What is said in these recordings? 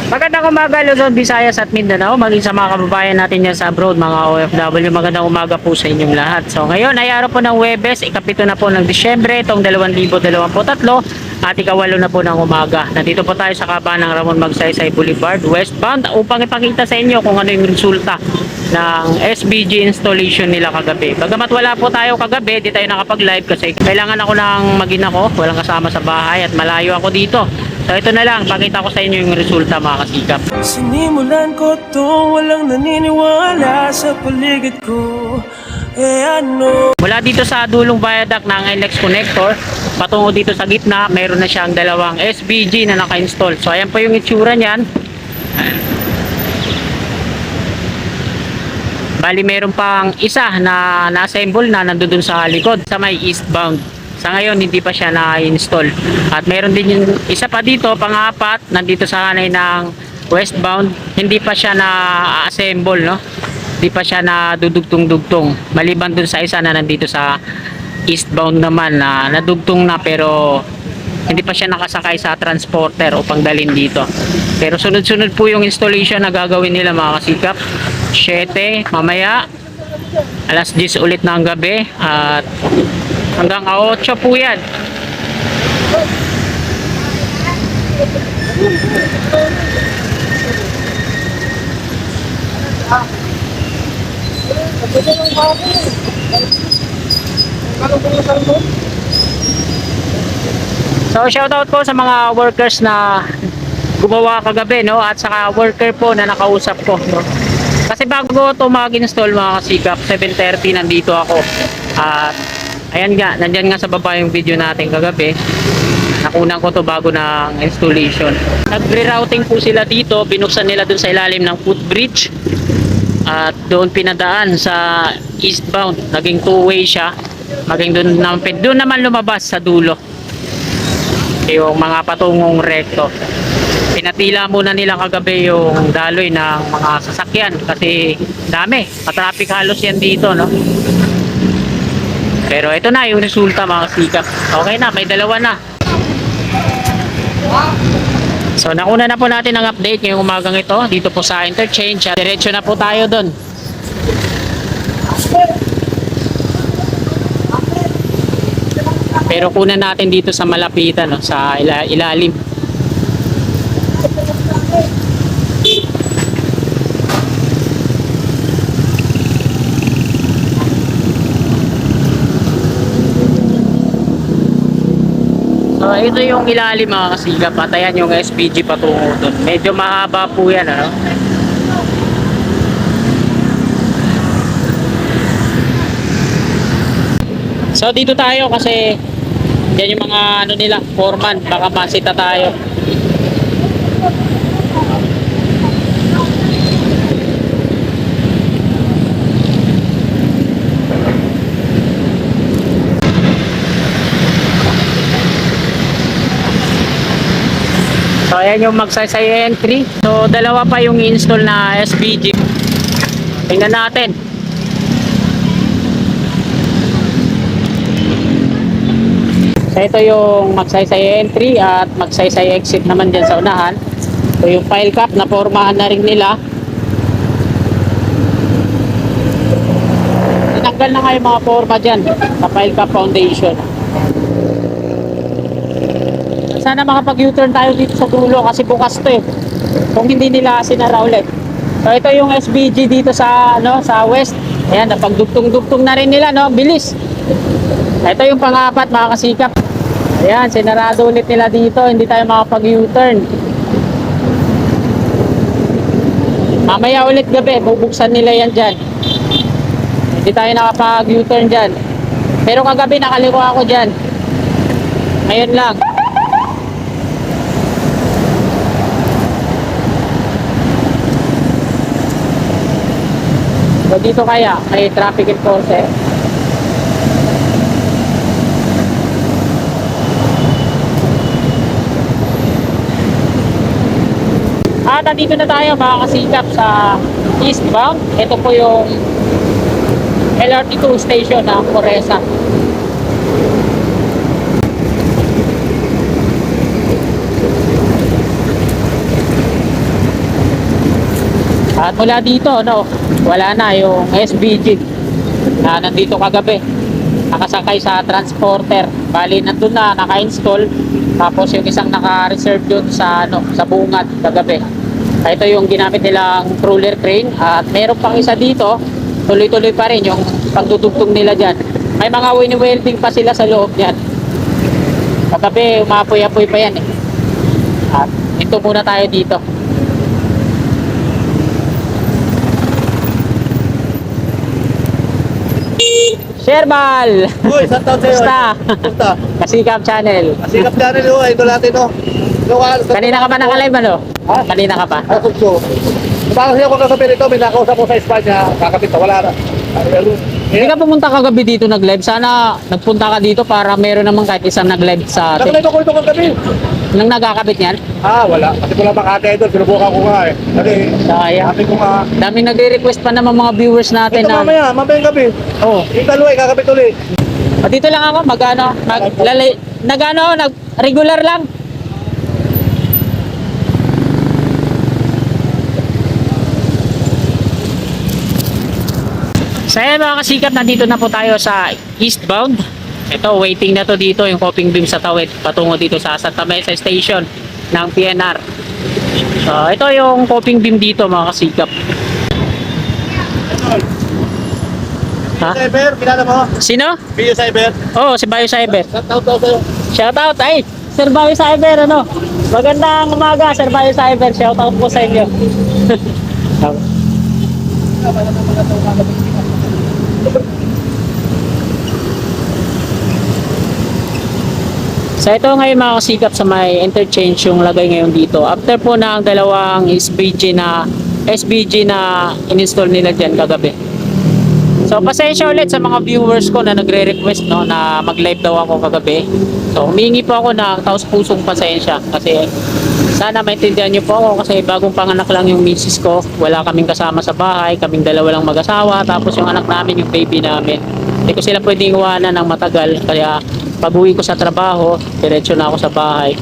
Magandang umaga, Luzon, Visayas at Mindanao, maging sa mga kababayan natin dyan sa abroad, mga OFW. Magandang umaga po sa inyong lahat. So ngayon ay araw po ng Huwebes, ikapito na po ng Disyembre, itong 2023 at ikawalo na po ng umaga. Nandito po tayo sa kaban ng Ramon Magsaysay Boulevard, westbound, upang ipakita sa inyo kung ano yung resulta ng SBG installation nila kagabi. Bagamat wala po tayo kagabi, di tayo nakapag-live kasi kailangan ako ng magina ko, walang kasama sa bahay at malayo ako dito. So ito na lang, pakita ko sa inyo yung resulta mga kasikap. Sinimulan ko to, walang naniniwala sa paligid ko. Mula dito sa dulong viaduct ng NLEX connector, patungo dito sa gitna, mayroon na siyang dalawang SBG na naka-install. So ayan po yung itsura niyan. Bali meron pang isa na na-assemble na nandoon sa likod sa may eastbound. Sa ngayon hindi pa siya na-install. At meron din yung isa pa dito, pang-apat, nandito sa kanay ng westbound, hindi pa siya na-assemble, no? Hindi pa siya na dudugtong-dugtong. Maliban dun sa isa na nandito sa eastbound naman na nadugtong na pero hindi pa siya nakasakay sa transporter upang dalhin dito. Pero sunod-sunod po yung installation na gagawin nila mga kasikap. 7 mamaya, alas 10 ulit ng gabi at hanggang 8 po yan. So shoutout po sa mga workers na gumawa kagabi, no, at saka worker po na nakausap ko, no. Kasi bago ito mag-install mga kasikap, 7:30 nandito ako. At ayan nga, nandyan nga sa baba yung video natin kagabi. Nakunan ko to bago ng installation. Nag-rerouting po sila dito, binuksan nila dun sa ilalim ng footbridge. At doon pinadaan sa eastbound, naging two-way siya. Maging doon naman lumabas sa dulo yung mga patungong recto. Pinatila muna nila kagabi yung daloy ng mga sasakyan kasi dami, patraffic halos yan dito, no? Pero ito na yung resulta mga sikap. Okay na, may dalawa na. So nauna na po natin ang update ngayong umagang ito dito po sa interchange at diretso na po tayo doon. Pero kunan natin dito sa malapitan, no, sa ilalim. So ito yung ilalim mga kasigap at ayan yung SPG patungo doon. Medyo mahaba po yan, ano? So dito tayo kasi yan yung mga ano nila, foreman, baka masita tayo. So ayan yung Magsaysay entry. So dalawa pa yung install na SPG. Tingnan natin. So ito yung Magsaysay entry at Magsaysay exit naman dyan sa unahan. So yung file cap na pormahan na rin nila. Tinanggal na nga yung mga forma dyan sa file cap foundation. Sana makapag-U-turn tayo dito sa dulo kasi bukas to eh. Kung hindi nila sinara ulit. So ito yung SBG dito sa ano, sa west. Ayan, napagdugtong-dugtong na rin nila, no? Bilis. Ito yung pang-apat mga kasikap. Ayan, sinarado ulit nila dito, hindi tayo makapag-U-turn. Mamaya ulit gabi, bubuksan nila yan dyan. Hindi tayo nakapag-U-turn dyan. Pero kagabi nakaliko ako dyan. Ngayon lang. So dito kaya, may traffic enforcer. At nandito na tayo mga kasikap sa eastbound. Ito po yung LRT2 station ng Coresa. At mula dito, no, wala na yung SBG na nandito kagabi. Nakasakay sa transporter. Bali, nandun na, naka-install. Tapos yung isang naka-reserve dun sa, ano, sa bungad kagabi. Ito yung ginamit nilang crawler crane. At meron pang isa dito, tuloy-tuloy pa rin yung pagdudugtong nila dyan. May mga wini-welding pa sila sa loob yan. Kagabi, umapoy-apoy pa yan eh. At ito muna tayo dito. Sherbal! Uy, saan taon sa'yo? Basta. Basta. Kasikap Channel. Sikap channel yun, idol natin, no? Kanina ka pa naka-live, ano? Ha? Kanina ka pa. Ako so. Parang siya ko kagabi nito, may nakausap ko sa Espanya, kakapit na, wala na. Hindi ka pumunta kagabi dito nag-live. Sana nagpunta ka dito para meron naman kahit isang nag-live sa atin. Nag-live ako ito kagabi. Nang nagkakabit niyan? Wala. Kasi wala Makati idol, sinubukan ko nga eh. Kasi, Sayang. sabi ko nga, Daming nagre-request pa naman mga viewers natin ito na... mamayang gabi. Oh. Yung dalawa, kakapit ulit. Dito lang ako, regular lang. So ayan mga kasikap, nandito na po tayo sa eastbound. Ito, waiting na to dito yung coping beam sa Tawid patungo dito sa Santa Mesa Station ng PNR. So ito yung coping beam dito mga kasikap. Ha? Cyber, kilala mo? Sino? Bio Cyber. Oh, si Bayo Cyber. Saan taon daw sa'yo? Shoutout ay Sir Bayo Cyber, ano? Magandang umaga Sir Bayo Cyber. Shoutout po sa inyo. So ito ngayon mga kasikap sa may interchange yung lagay ngayon dito. After po ng dalawang SBG na in-install nila dyan kagabi. So pasensya ulit sa mga viewers ko na nagre-request no, na mag-live daw ako kagabi. So humingi po ako ng taos-pusong pasensya kasi sana maintindihan niyo po ako kasi bagong panganak lang yung misis ko. Wala kaming kasama sa bahay, kaming dalawa lang mag-asawa, tapos yung anak namin, yung baby namin. Hindi ko sila pwedeng iwanan ng matagal kaya pag uwi ko sa trabaho, diretso na ako sa bahay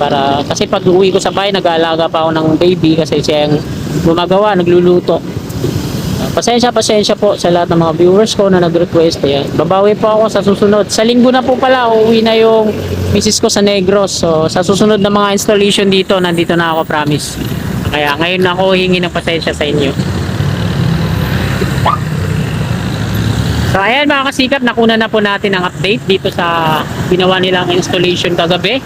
kasi pag uwi ko sa bahay, nag-aalaga pa ako ng baby kasi siya yung gumagawa, nagluluto. Pasensya po sa lahat ng mga viewers ko na nag-request. Ayan. Babawi po ako sa susunod. Sa linggo na po pala, uuwi na yung misis ko sa Negros. So, sa susunod na mga installation dito, nandito na ako, promise. Kaya ngayon na ako hingi ng pasensya sa inyo. So, ayan mga kasikap, nakuna na po natin ang update dito sa ginawa nilang installation kagabi.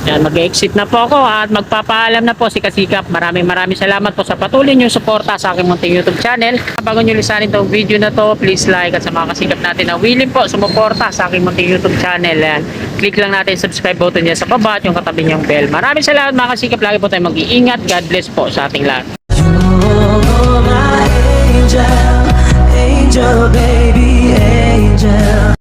Yan, mag-exit na po ako at magpapaalam na po si Kasikap. Maraming salamat po sa patuloy nyo suporta sa aking munting YouTube channel. Bago nyo lisanin itong video na to, please like at sa mga Kasikap natin na willing po sumuporta sa aking munting YouTube channel. Yan, click lang natin subscribe button niya sa baba at yung katabi niyang bell. Maraming salamat mga Kasikap. Lagi po tayong mag-iingat. God bless po sa ating lahat.